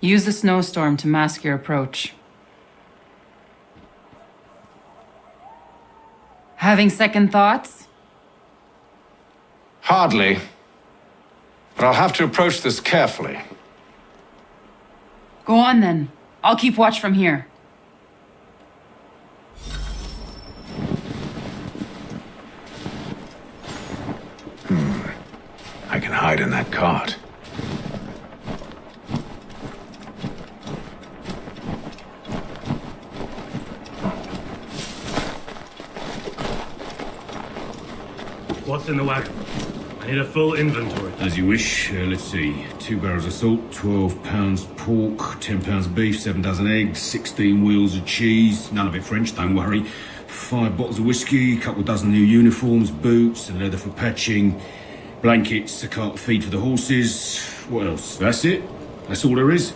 Use the snowstorm to mask your approach. Having second thoughts? Hardly. But I'll have to approach this carefully. Go on then. I'll keep watch from here. I can hide in that cart. What's in the wagon? I need a full inventory. As you wish. Let's see. 2 barrels of salt, 12 pounds pork, 10 pounds of beef, 7 dozen eggs, 16 wheels of cheese. None of it French, don't worry. 5 bottles of whiskey, a couple of dozen new uniforms, boots, and leather for patching, blankets, a cart of feed for the horses. What else? That's it? That's all there is?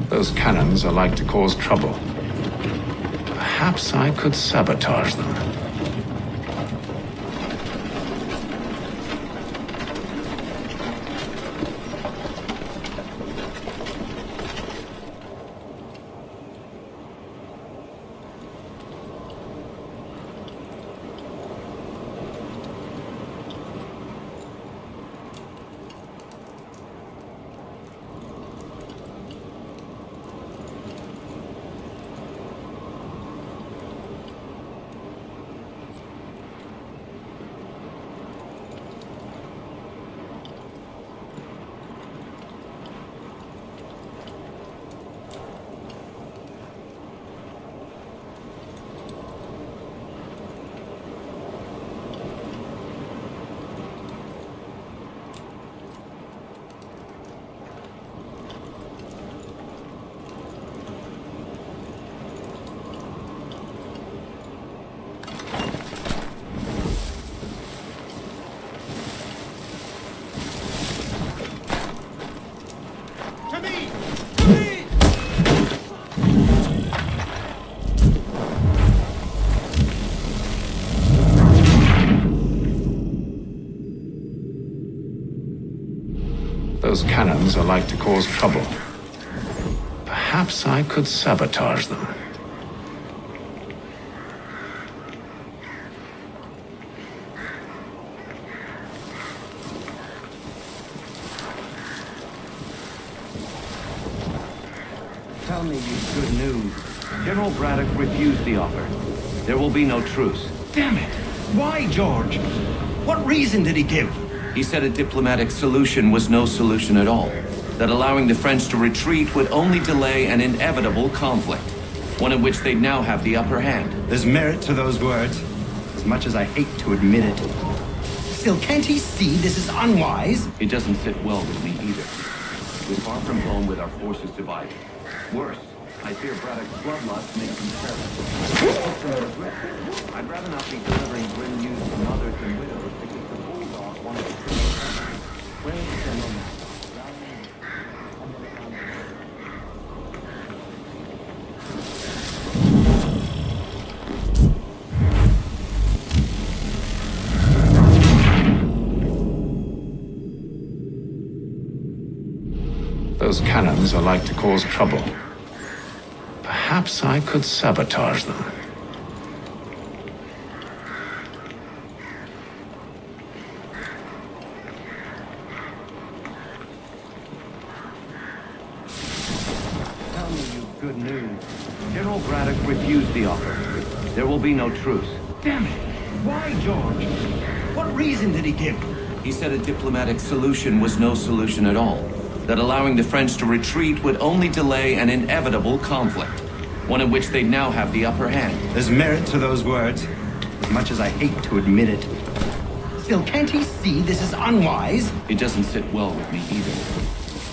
Those cannons are like to cause trouble. Perhaps I could sabotage them. Those cannons are like to cause trouble. Perhaps I could sabotage them. Tell me you've good news. General Braddock refused the offer. There will be no truce. Damn it! Why, George? What reason did he give? He said a diplomatic solution was no solution at all. That allowing the French to retreat would only delay an inevitable conflict. One in which they'd now have the upper hand. There's merit to those words, as much as I hate to admit it. Still, can't he see this is unwise? It doesn't sit well with me either. We're far from home with our forces divided. Worse, I fear Braddock's bloodlust makes him careless. I'd rather not be delivering grim news to mothers and widows because the bulldog wanted to kill us. Where is the General now? Those cannons are like to cause trouble. Perhaps I could sabotage them. Tell me you've good news. General Braddock refused the offer. There will be no truce. Damn it! Why, George? What reason did he give? He said a diplomatic solution was no solution at all. That allowing the French to retreat would only delay an inevitable conflict. One in which they'd now have the upper hand. There's merit to those words, as much as I hate to admit it. Still, can't he see this is unwise? It doesn't sit well with me either.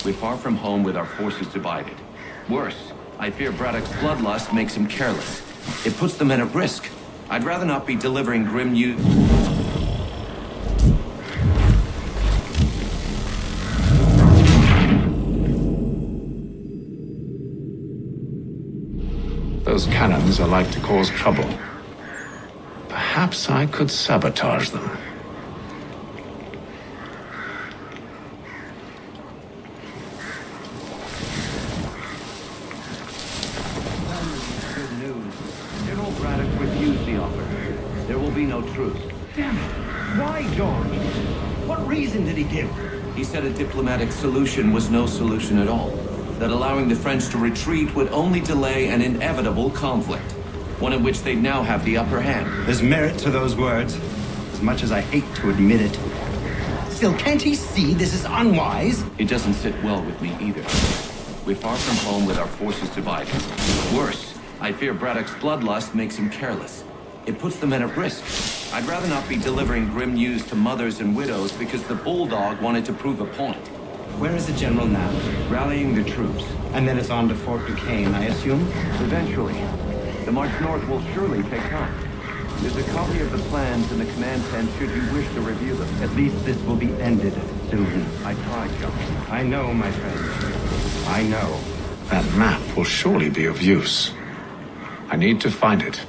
We're far from home with our forces divided. Worse, I fear Braddock's bloodlust makes him careless. It puts the men at risk. I'd rather not be delivering grim news. Those cannons are like to cause trouble. Perhaps I could sabotage them. Good news. General Braddock refused the offer. There will be no truce. Damn it! Why, George? What reason did he give? He said a diplomatic solution was no solution at all. That allowing the French to retreat would only delay an inevitable conflict. One in which they'd now have the upper hand. There's merit to those words, as much as I hate to admit it. Still, can't he see this is unwise? It doesn't sit well with me either. We're far from home with our forces divided. Worse, I fear Braddock's bloodlust makes him careless. It puts the men at risk. I'd rather not be delivering grim news to mothers and widows because the bulldog wanted to prove a point. Where is the General now? Rallying the troops. And then it's on to Fort Duquesne, I assume? Eventually. The march north will surely take time. There's a copy of the plans in the command tent should you wish to review them. At least this will be ended soon. I tried, John. I know, my friend. I know. That map will surely be of use. I need to find it.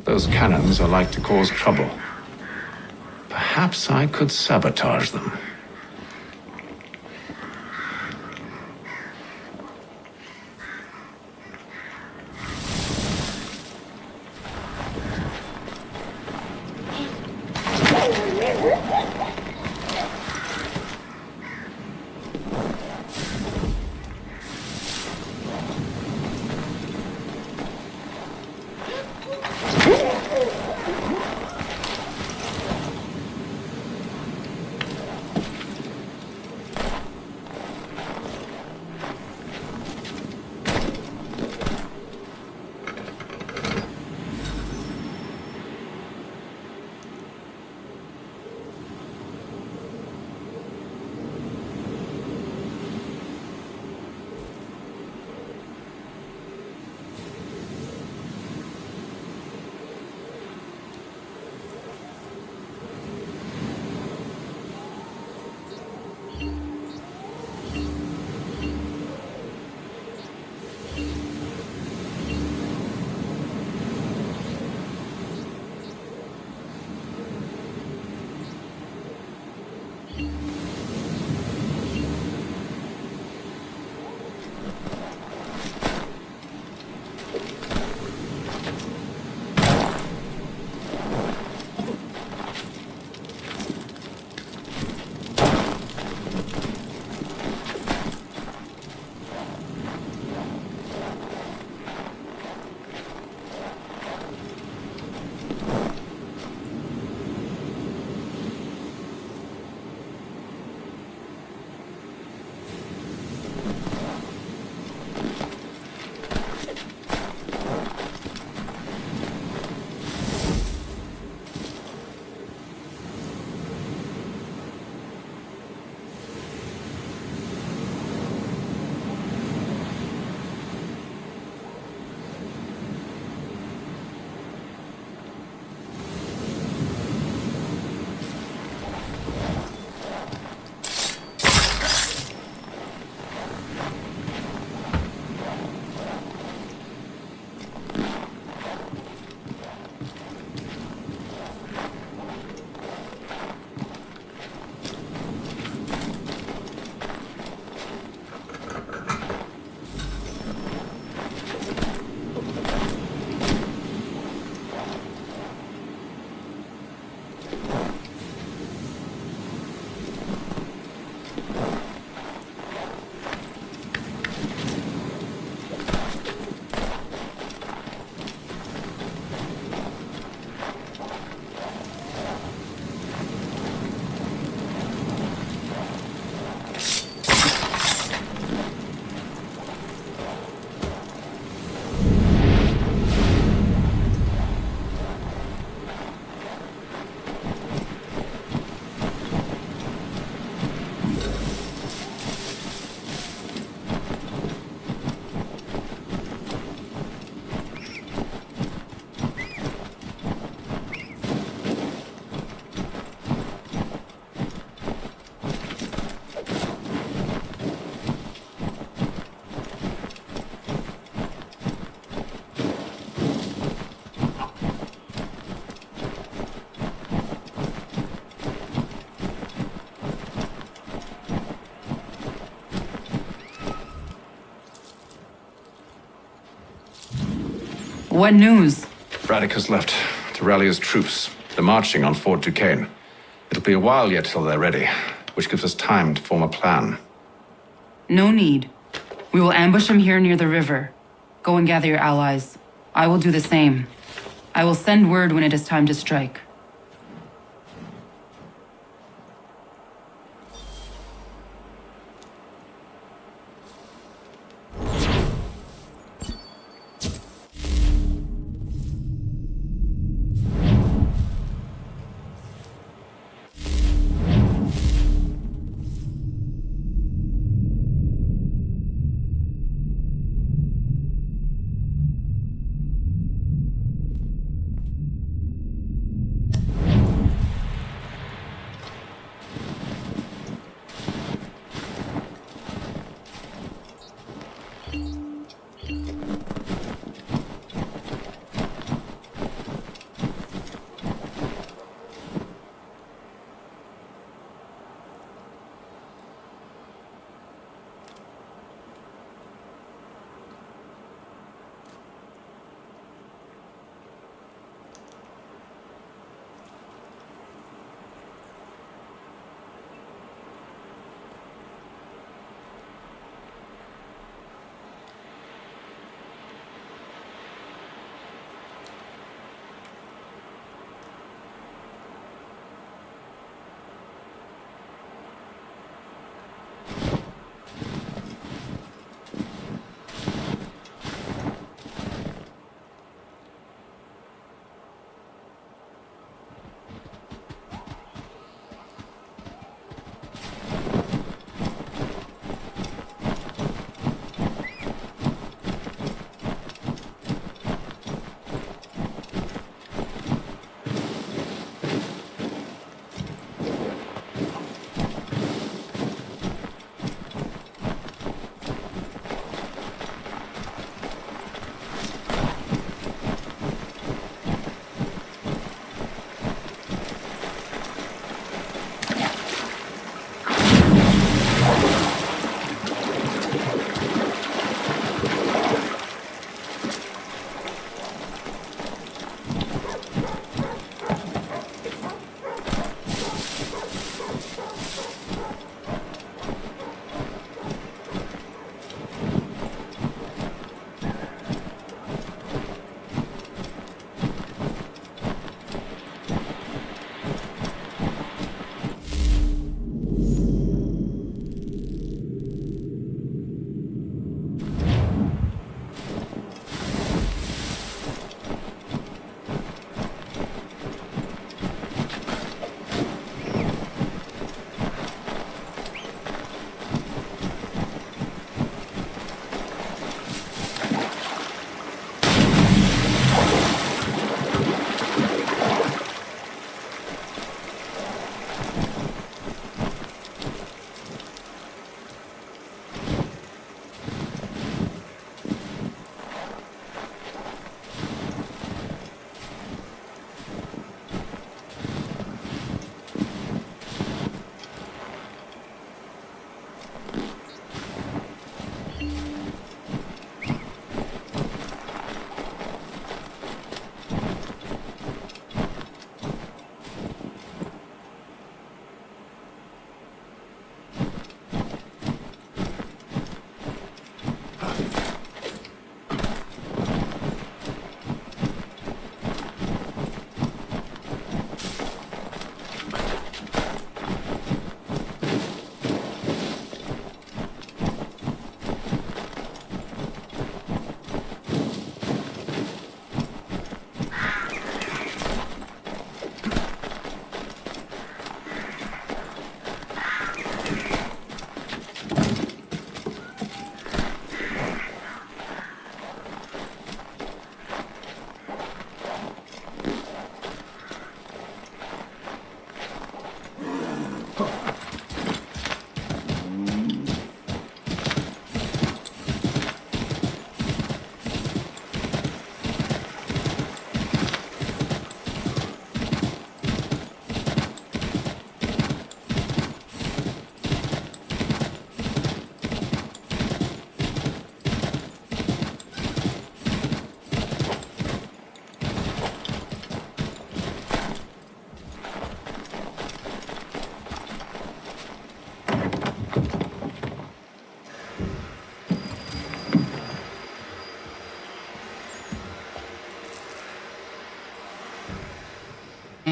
Those cannons are like to cause trouble. Perhaps I could sabotage them. What news? Braddock has left to rally his troops. They're marching on Fort Duquesne. It'll be a while yet till they're ready, which gives us time to form a plan. No need. We will ambush him here near the river. Go and gather your allies. I will do the same. I will send word when it is time to strike.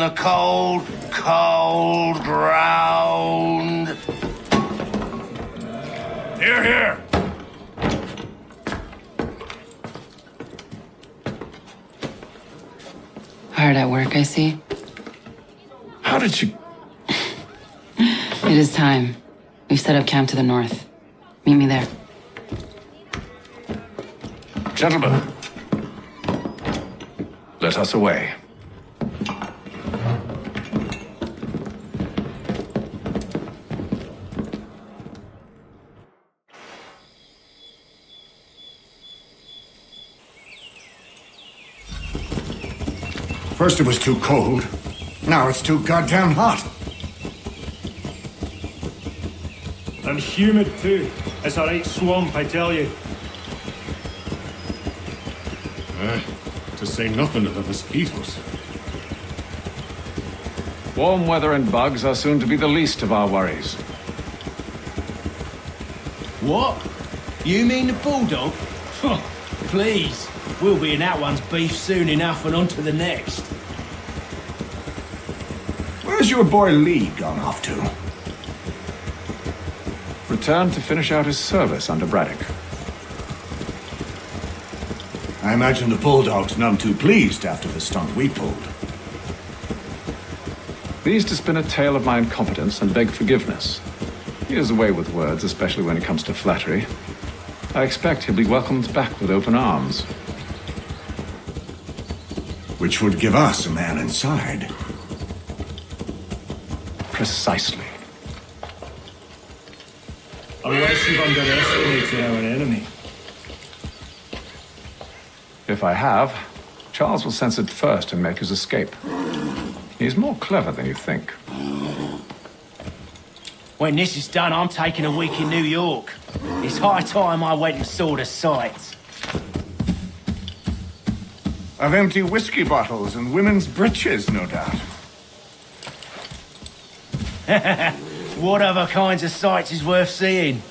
the cold, cold ground. Here, here! Hard at work, I see. How did you... It is time. We've set up camp to the north. Meet me there. Gentlemen, let us away. First it was too cold. Now it's too goddamn hot. And humid too. It's a right swamp, I tell you. To say nothing of the mosquitoes. Warm weather and bugs are soon to be the least of our worries. What? You mean the bulldog? Huh, please. We'll be in that one's beef soon enough and on to the next. Where's your boy Lee gone off to? Returned to finish out his service under Braddock. I imagine the bulldog's none too pleased after the stunt we pulled. Pleased to spin a tale of my incompetence and beg forgiveness. He is away with words, especially when it comes to flattery. I expect he'll be welcomed back with open arms. Which would give us a man inside. Precisely. Unless you've underestimated our enemy. If I have, Charles will sense it first and make his escape. He's more clever than you think. When this is done, I'm taking a week in New York. It's high time I went and saw the sights. Of empty whiskey bottles and women's breeches, no doubt. What other kinds of sights is worth seeing?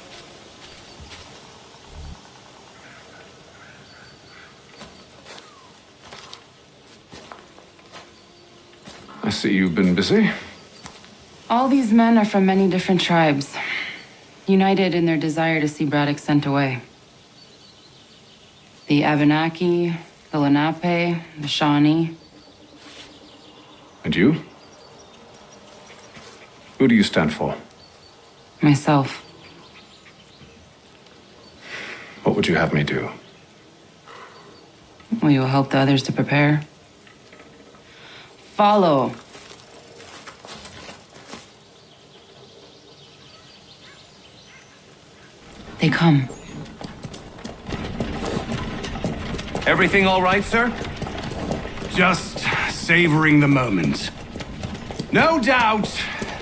I see you've been busy. All these men are from many different tribes, united in their desire to see Braddock sent away. The Abenaki, the Lenape, the Shawnee. And you? Who do you stand for? Myself. What would you have me do? Will you help the others to prepare? Follow. They come. Everything all right, sir? Just savoring the moment. No doubt,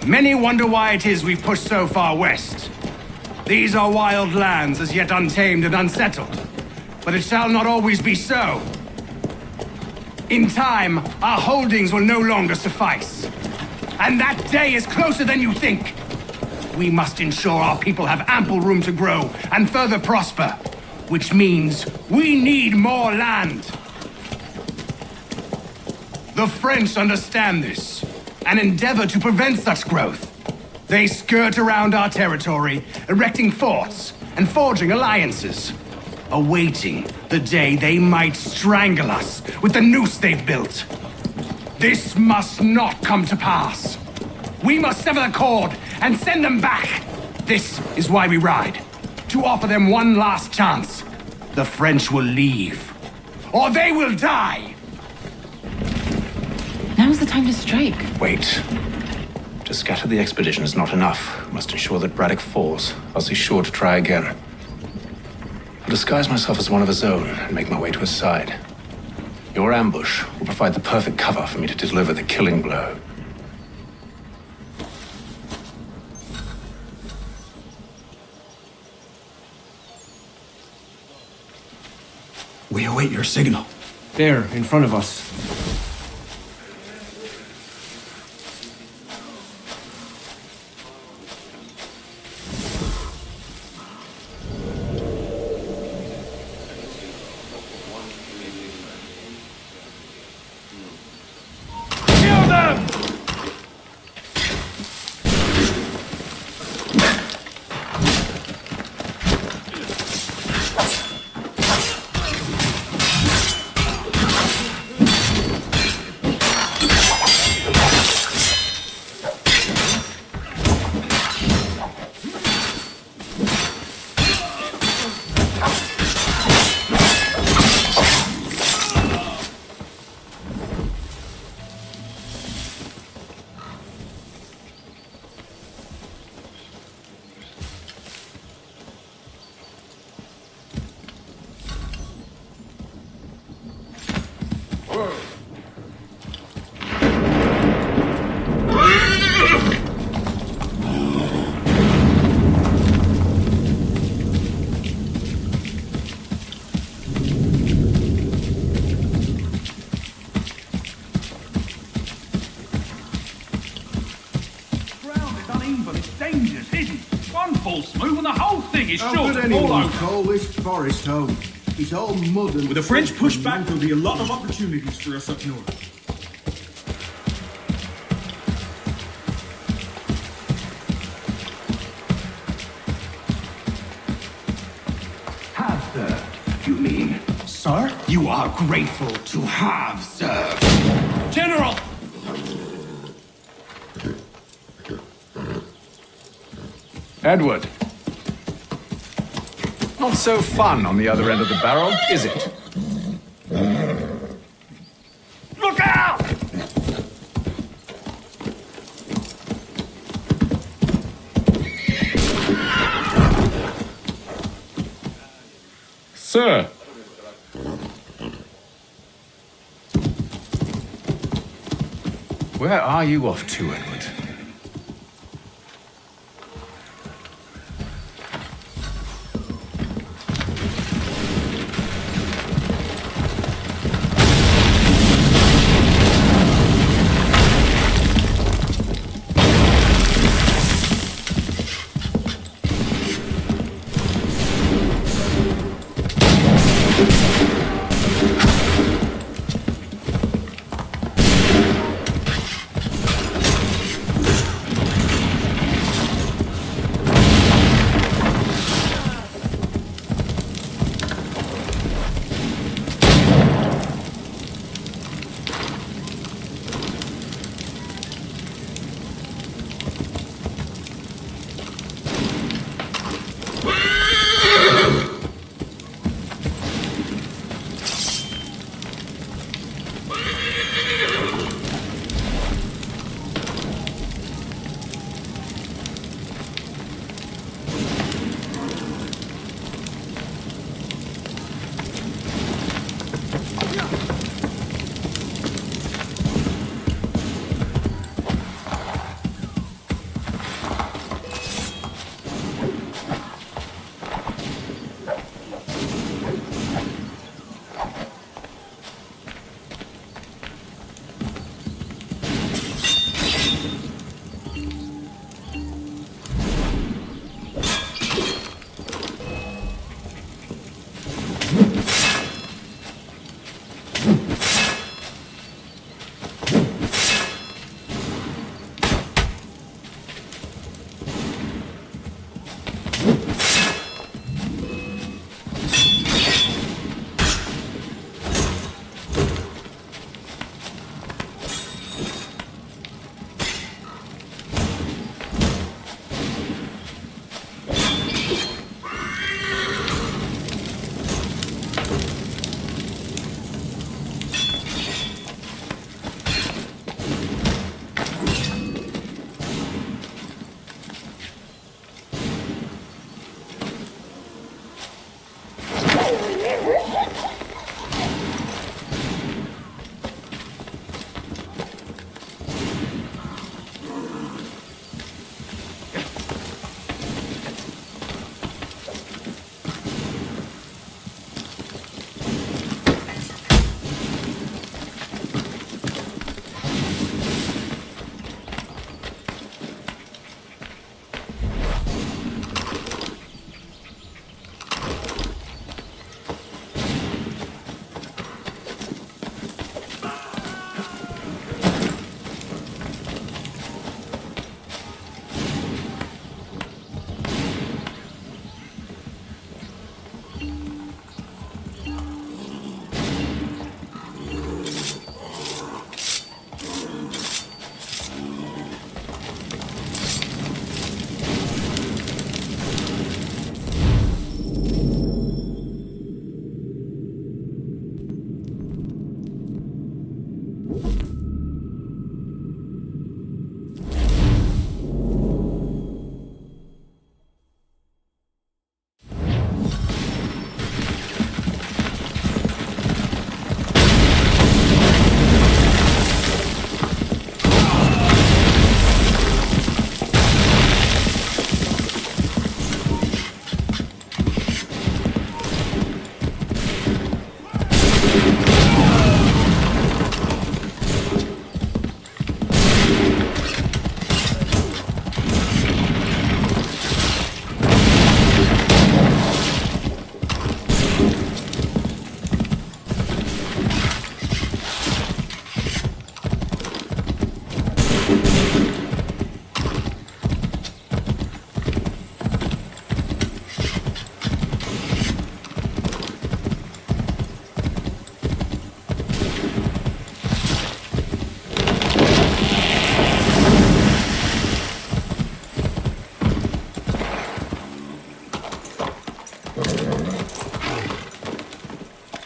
many wonder why it is we've pushed so far west. These are wild lands as yet untamed and unsettled. But it shall not always be so. In time, our holdings will no longer suffice. And that day is closer than you think. We must ensure our people have ample room to grow and further prosper. Which means we need more land. The French understand this and endeavor to prevent such growth. They skirt around our territory, erecting forts and forging alliances, awaiting the day they might strangle us with the noose they've built. This must not come to pass. We must sever the cord and send them back. This is why we ride. To offer them one last chance. The French will leave. Or they will die! Now's the time to strike. Wait. To scatter the expedition is not enough. We must ensure that Braddock falls, else he's sure to try again. I'll disguise myself as one of his own and make my way to his side. Your ambush will provide the perfect cover for me to deliver the killing blow. We await your signal. There, in front of us. Kill them! money, but its danger's hidden. One false move and the whole thing is How sure could to fall anyone over. call this forest home? It's all mud and... With a French pushback, there'll be a lot of opportunities for us up north. Have served, you mean? Sir? You are grateful to have served. General! Edward. Not so fun on the other end of the barrel, is it? Look out! Sir. Where are you off to, Edward?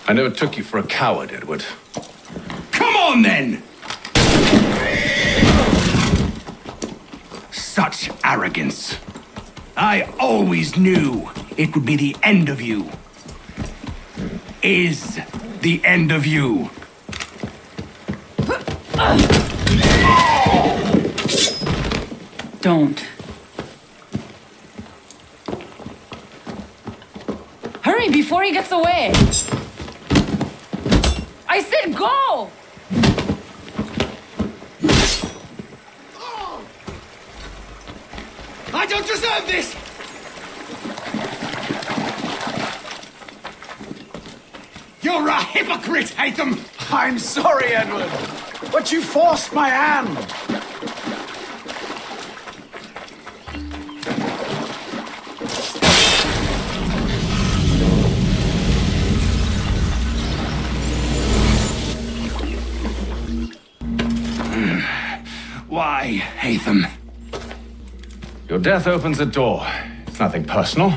I never took you for a coward, Edward. Come on, then! Such arrogance. I always knew it would be the end of you. Is the end of you. Don't. Hurry before he gets away! I said go! I don't deserve this! You're a hypocrite, Hatham! I'm sorry, Edward, but you forced my hand. Why, Hatham? Your death opens a door. It's nothing personal.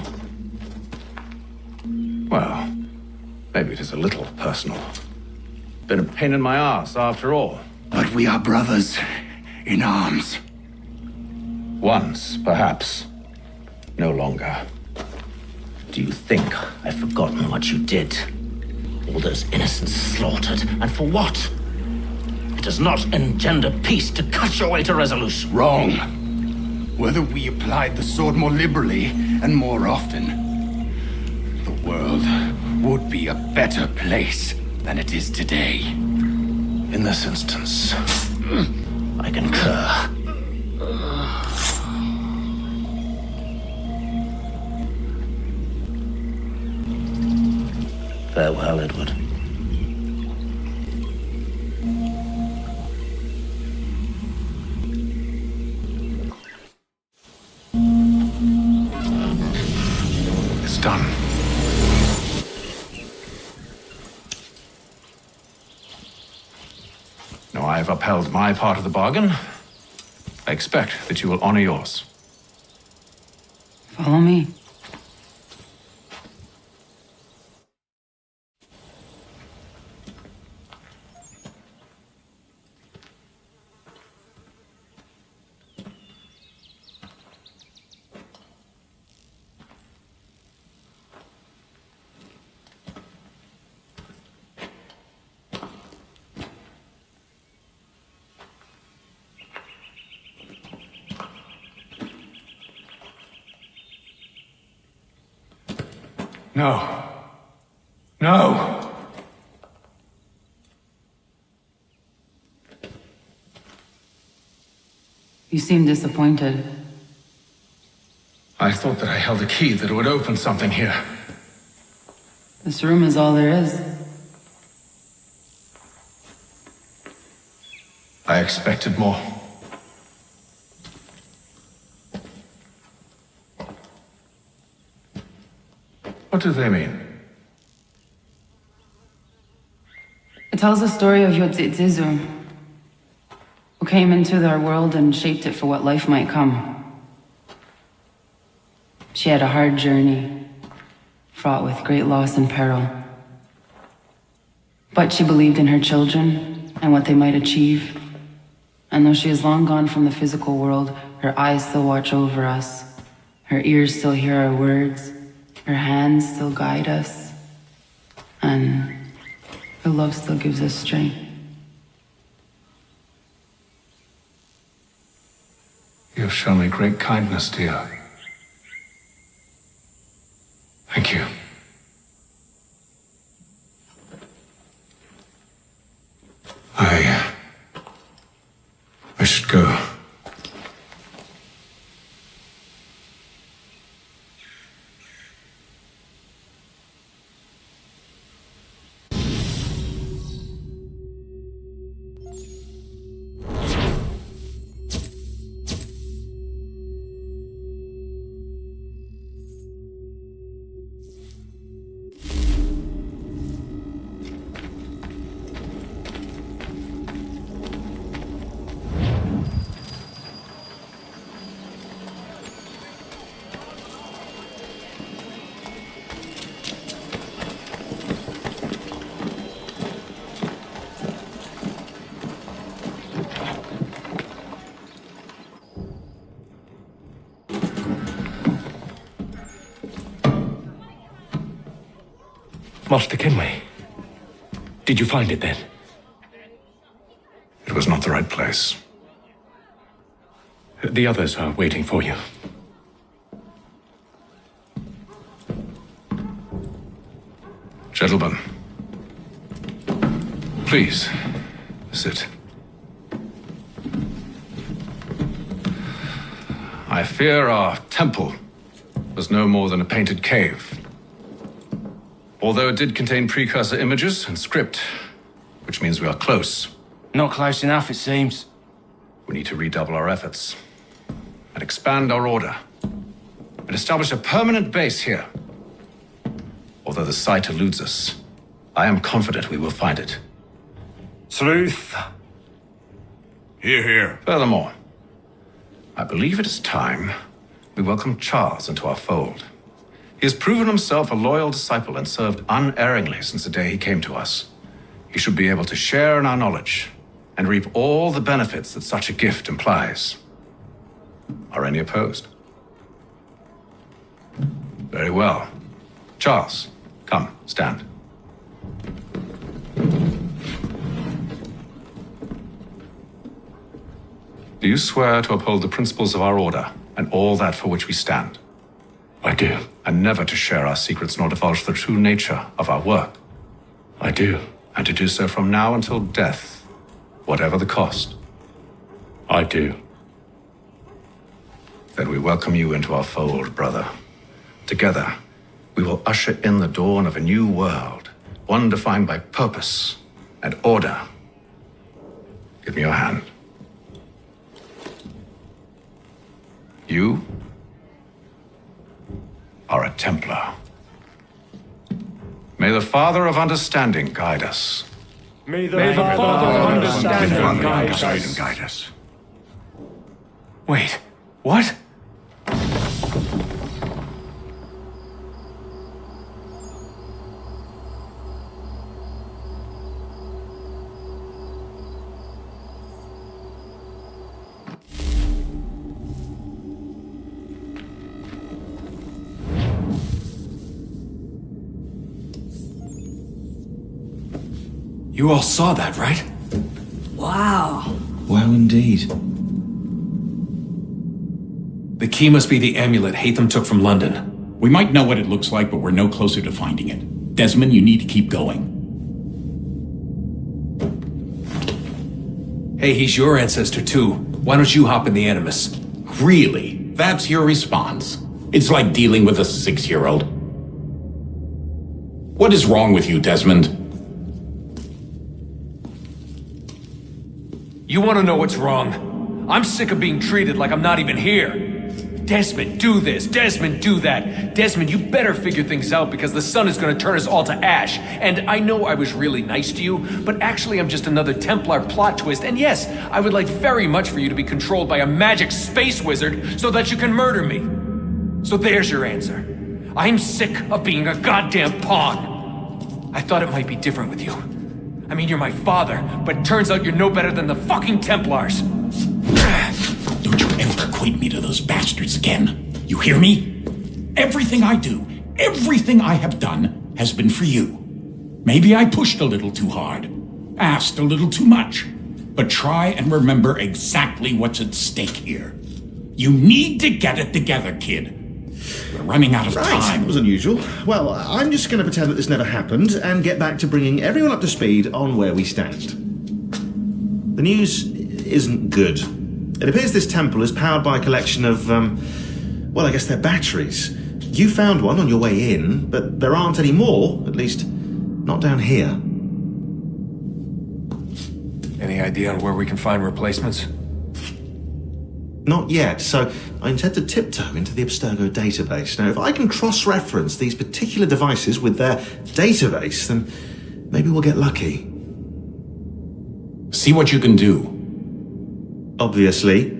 Well, maybe it is a little personal. Been a pain in my ass, after all. But we are brothers in arms. Once, perhaps. No longer. Do you think I've forgotten what you did? All those innocents slaughtered, and for what? It does not engender peace to cut your way to resolution. Wrong. Whether we applied the sword more liberally and more often, the world would be a better place than it is today. In this instance, I concur. Farewell, Edward. it's done. Now I have upheld my part of the bargain. I expect that you will honor yours. Follow me. No. No! You seem disappointed. I thought that I held a key that would open something here. This room is all there is. I expected more. What do they mean? It tells the story of Yodzizu, who came into their world and shaped it for what life might come. She had a hard journey, fraught with great loss and peril. But she believed in her children and what they might achieve. And though she is long gone from the physical world, her eyes still watch over us. Her ears still hear our words. Her hands still guide us. And her love still gives us strength. You have shown me great kindness, dear. Thank you. I should go. Master Kenway. Did you find it then? It was not the right place. The others are waiting for you. Gentlemen, please, sit. I fear our temple was no more than a painted cave. Although it did contain precursor images and script, which means we are close. Not close enough, it seems. We need to redouble our efforts and expand our order and establish a permanent base here. Although the site eludes us, I am confident we will find it. Truth. Hear, hear. Furthermore, I believe it is time we welcome Charles into our fold. He has proven himself a loyal disciple and served unerringly since the day he came to us. He should be able to share in our knowledge and reap all the benefits that such a gift implies. Are any opposed? Very well. Charles, come, stand. Do you swear to uphold the principles of our order and all that for which we stand? I do. And never to share our secrets nor divulge the true nature of our work? I do. And to do so from now until death, whatever the cost? I do. Then we welcome you into our fold, brother. Together, we will usher in the dawn of a new world, one defined by purpose and order. Give me your hand. You are a Templar. May the Father of Understanding guide us. May the Father of Understanding guide us. Wait, what? You all saw that, right? Wow. Wow, indeed. The key must be the amulet Hatham took from London. We might know what it looks like, but we're no closer to finding it. Desmond, you need to keep going. Hey, he's your ancestor too. Why don't you hop in the Animus? Really? That's your response? It's like dealing with a 6-year-old. What is wrong with you, Desmond? You want to know what's wrong? I'm sick of being treated like I'm not even here. Desmond, do this. Desmond, do that. Desmond, you better figure things out because the sun is going to turn us all to ash. And I know I was really nice to you, but actually I'm just another Templar plot twist. And yes, I would like very much for you to be controlled by a magic space wizard so that you can murder me. So there's your answer. I'm sick of being a goddamn pawn. I thought it might be different with you. I mean, you're my father, but turns out you're no better than the fucking Templars. Don't you ever equate me to those bastards again. You hear me? Everything I do, everything I have done, has been for you. Maybe I pushed a little too hard, asked a little too much, but try and remember exactly what's at stake here. You need to get it together, kid. We're running out of time. That was unusual. Well, I'm just going to pretend that this never happened and get back to bringing everyone up to speed on where we stand. The news isn't good. It appears this temple is powered by a collection of, well, I guess they're batteries. You found one on your way in, but there aren't any more, at least not down here. Any idea on where we can find replacements? Not yet, so I intend to tiptoe into the Abstergo database. Now, if I can cross-reference these particular devices with their database, then maybe we'll get lucky. See what you can do. Obviously.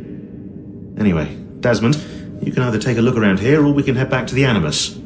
Anyway, Desmond, you can either take a look around here or we can head back to the Animus.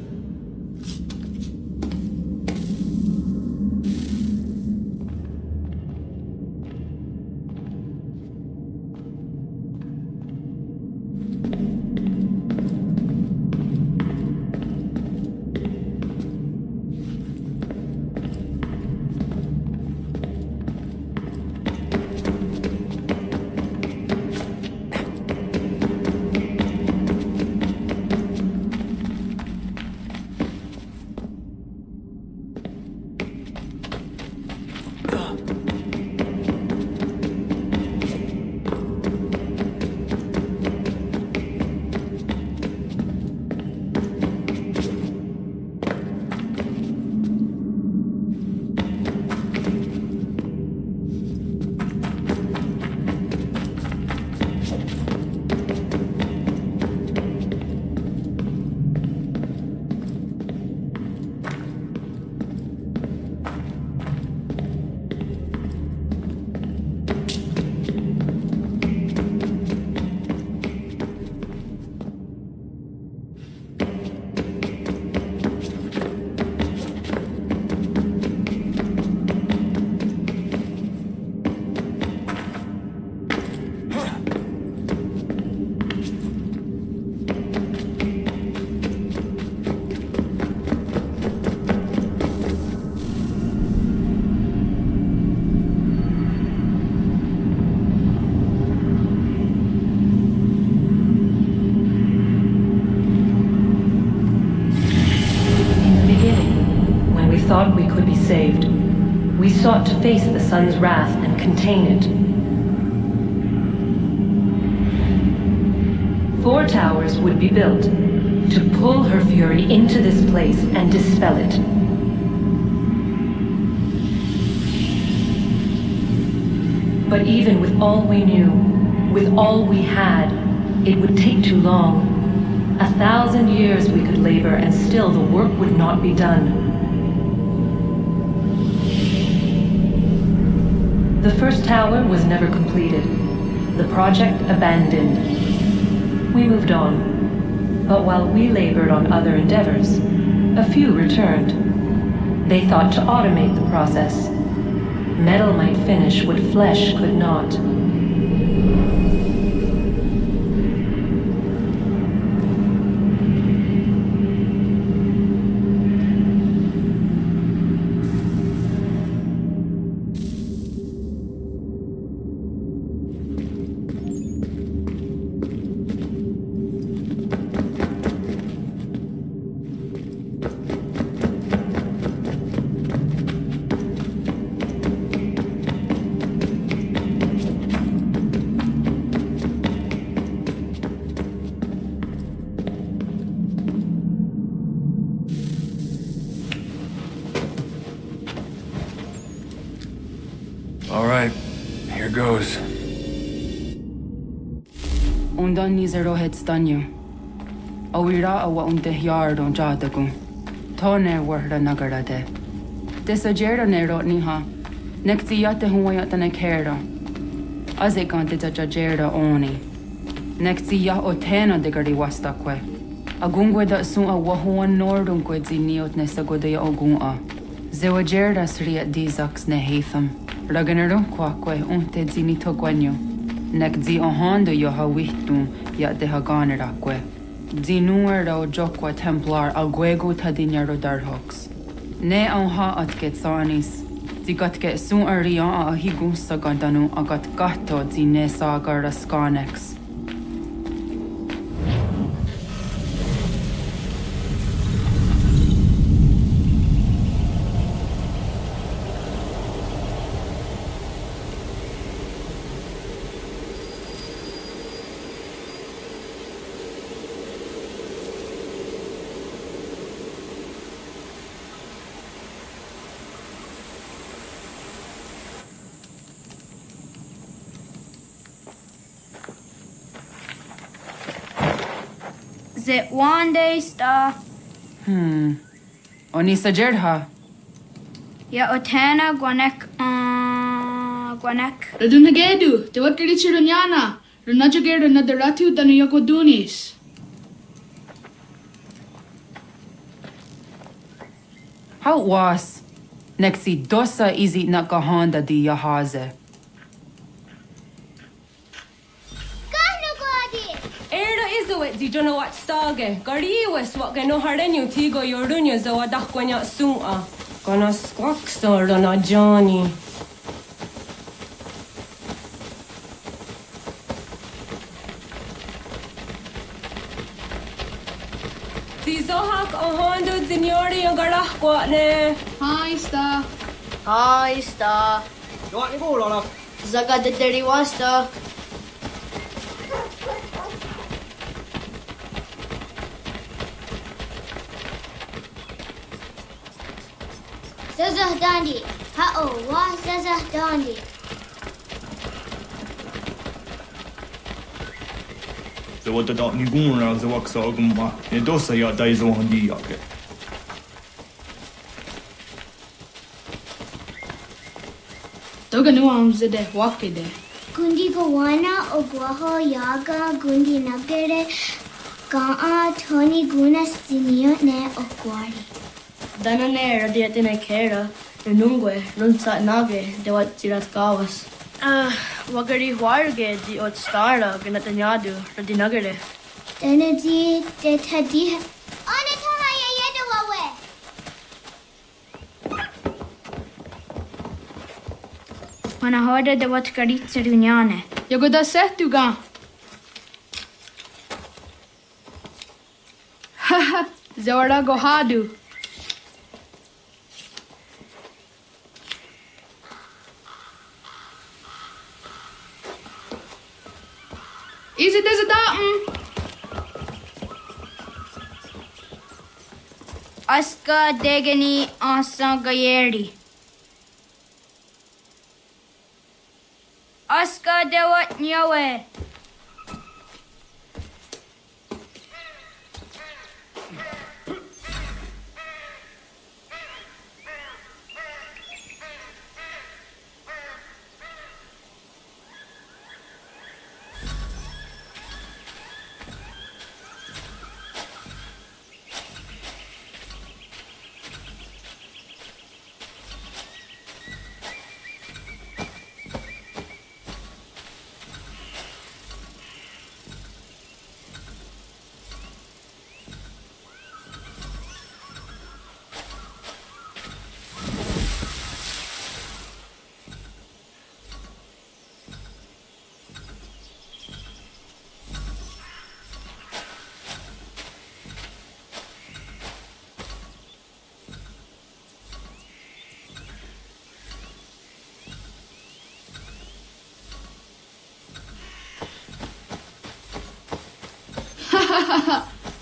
sought to face the sun's wrath and contain it. 4 towers would be built to pull her fury into this place and dispel it. But even with all we knew, with all we had, it would take too long. 1,000 years we could labor and still the work would not be done. The first tower was never completed. The project abandoned. We moved on. But while we labored on other endeavors, a few returned. They thought to automate the process. Metal might finish what flesh could not. All right, here goes. Undan nizero het stanyu. Awira awa unte yard on jadagu. Tone warda nagara de. Desajero ne rotniha. Nekti yate huayata ne kera. Azekante tajajera oni. Nekti ya otena de gari wastakwe. Agungwe da sun a wahuan nordungwe ziniot ne sagodaya ogunga. Zewajerda sriat dizaks ne hatham. Raganero kwakwe unte zini togwanyo. Nek zi ohando yo ha wihtu ya de haganerakwe. Zinuer da jokwa templar alguego tadinyaro darhox. Ne ha atket sanis. Zigatke sun aria a higun sagandanu agat gatto zine sagar skanex. Zit one day star. Oni sajerha. Ya otena gwanek gwanek. Ratonhnhaké, te wat kiri chirunyana. Ratonhnhaké nadaratu danu yakodunis. How was? Nexi dosa izi nakahanda di yahaze. Di jono wat stage. Gari wes wat geno hardenyu tigo yordunya zawa dakwanya sunga. Gonna squawk sort on a Johnny. Tizohak ahondo zinyori yung garah kwa ne. Hi, Star. Hi, Star. What go Lola? Zaga de deri wasta. Zazah Dandi. Ha-oh, wa Zazah Dandi. Så vad det då ni går alltså också och man det då så jag där så han die jag. Toga nuam zede wakide. Gundi Gawana Ogwaho Yaga Gundi Nagere Gaa Tony Gunas Dinio Ne Ogwari. Danane radiatine kera. Nungwe, nunsa nage, de wat tirat gawas. Wagari huarge di ot stara ganatanyadu radinagare. Danadi de Tadi. Anataha Yedawawe. Manahoda de wat karitsa dunyane. Yagoda setuga. Haha, Zawara Gohadu. Aska degani asa gayeri. Aska dewat nyawe.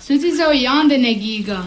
Suti zo yande negiga.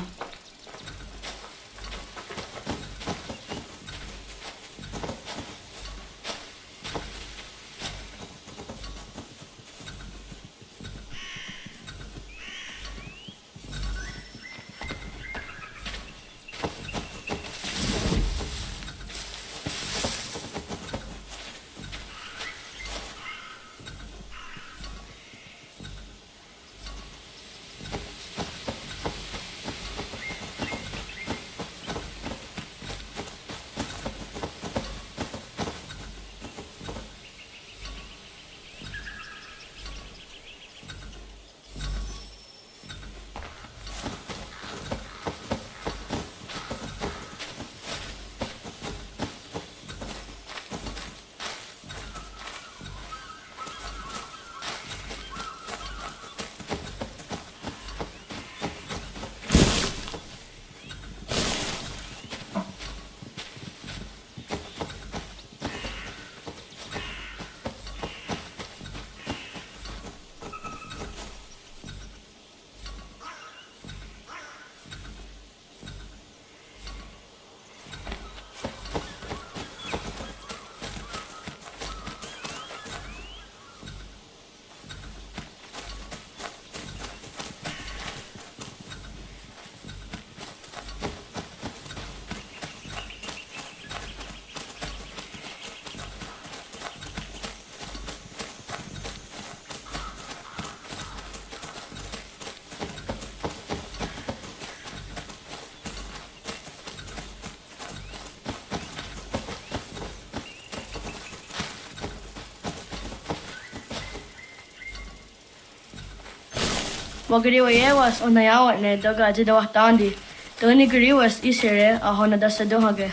Wagariwa yewas o nayawat ne daga jidawah tandi. Tani gariwas isere ahona da Ratonhnhaké.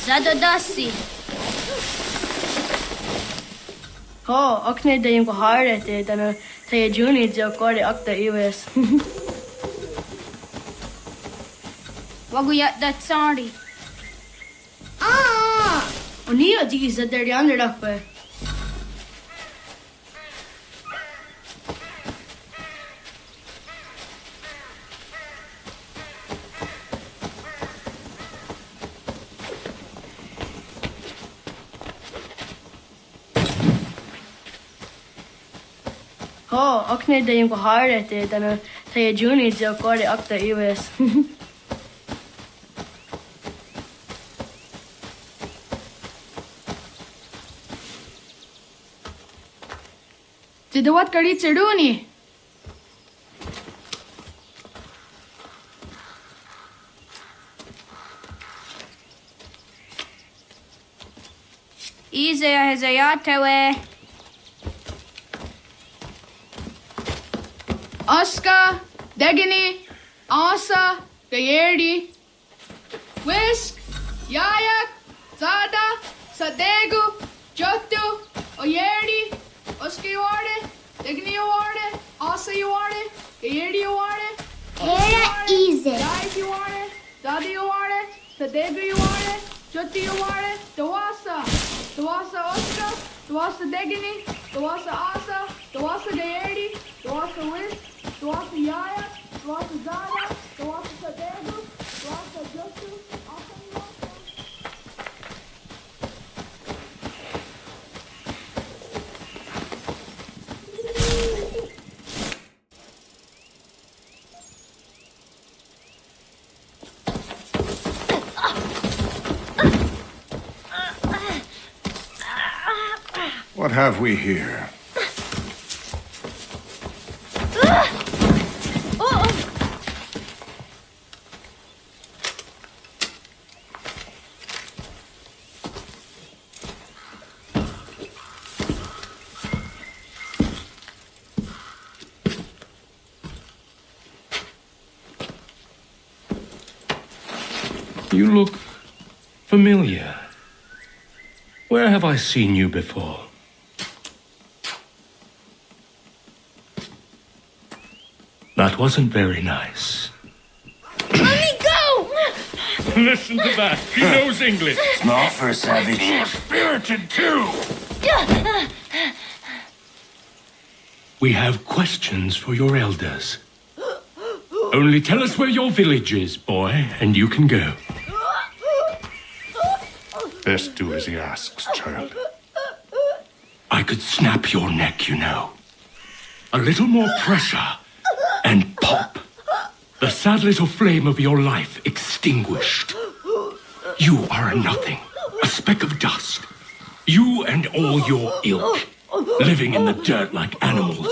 Zadodasi. Ho, akne da yung kuhare te dana tayo juni jo kore akta iwes. Waguyat dat sorry. O niyo jigi sa dari under dakpe. Ho, akne da yung kuhare te dana tayo juni jo kore akta iwes. Jidawat kari tsiruni. Izaya hezayatewe. Aska, Degini, Asa, Gayerdi, Whisk, Yayak, Zada, Sadegu, Jotu, Oyerdi, Oska Yuarde, Degini Yuarde, Asa Yuarde, Gayerdi Yuarde, Era easy. Yayak Yuarde, Zada Yuarde, Sadegu Yuarde, Jotiware, Dawasa, Dawasa Oscar, Dawasa Degini, Dawasa Asa, Dawasa Deeri, Dawasa Wis, Dawasa Yaya, Dawasa Zara, Dawasa Sadegu, Dawasa Josu, What have we here? You look familiar. Where have I seen you before? That wasn't very nice. Let me go! Listen to that. He knows English. Smart for a savage. You're spirited too. We have questions for your elders. Only tell us where your village is, boy, and you can go. Best do as he asks, child. I could snap your neck, you know. A little more pressure, and pop. The sad little flame of your life extinguished. You are a nothing, a speck of dust. You and all your ilk, living in the dirt like animals,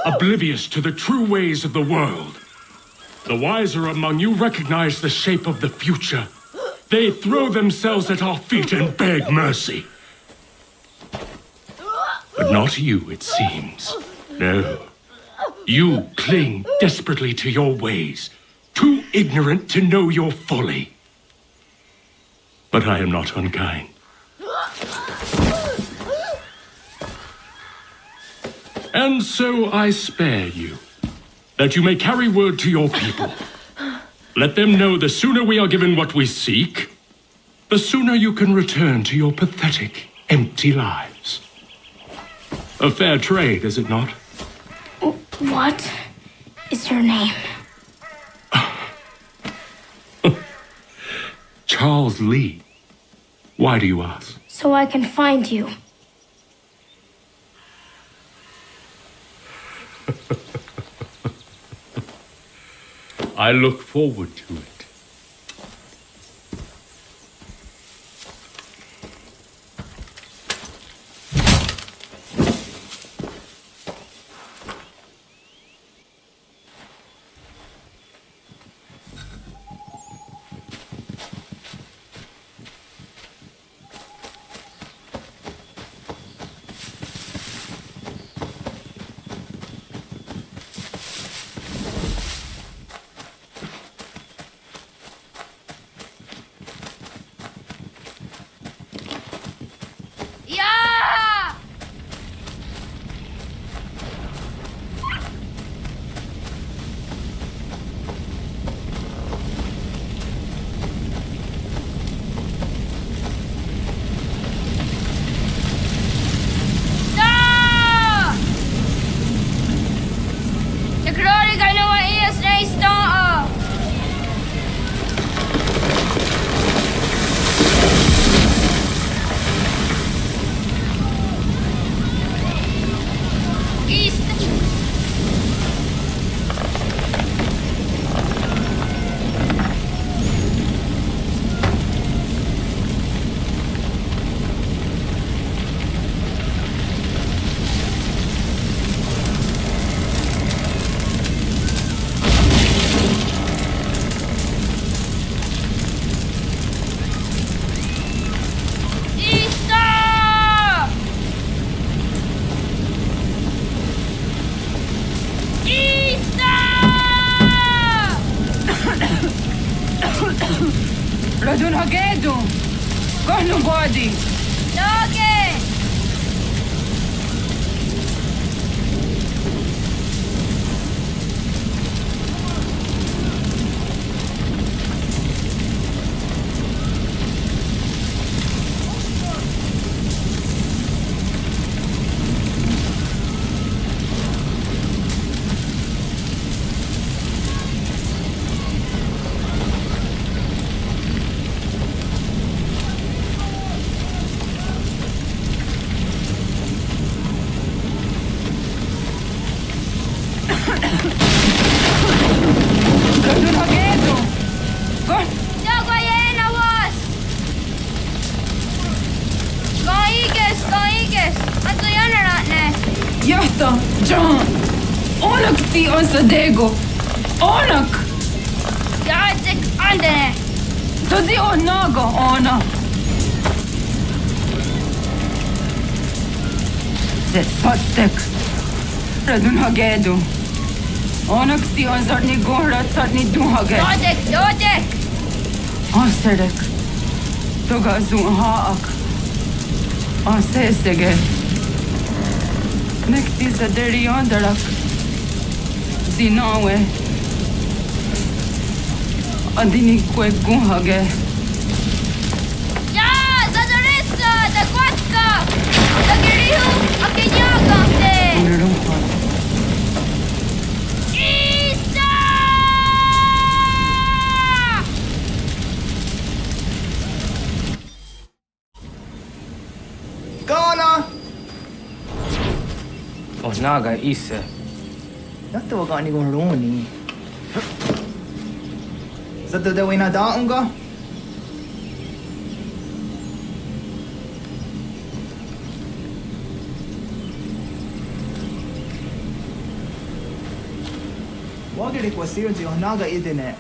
oblivious to the true ways of the world. The wiser among you recognize the shape of the future. They throw themselves at our feet and beg mercy. But not you, it seems. No. You cling desperately to your ways, too ignorant to know your folly. But I am not unkind. And so I spare you, that you may carry word to your people. Let them know the sooner we are given what we seek, the sooner you can return to your pathetic, empty lives. A fair trade, is it not? What is your name? Charles Lee. Why do you ask? So I can find you. I look forward to it. Ratonhnhaké, corre não pode. Nogue! John! Onak ti on sa dego! Onak! Jacek andene! To di on nago, ona! Zet patstek! Ratonhnhaké! Onak ti on zartni gohra zartni Ratonhnhaké! Jacek! Asterek! Toga zun haak! Asesege! Nekti za deri ondarak! Zinawe! Adini kwe Ratonhnhaké! Ja, zadoresa, da kłatka! Da girihu, a kenyaga te! Isa! Gana! Naga Isa. Nato wa gani gon roni. Zato da wina daunga? Wagere kwa sirzi wa naga idene.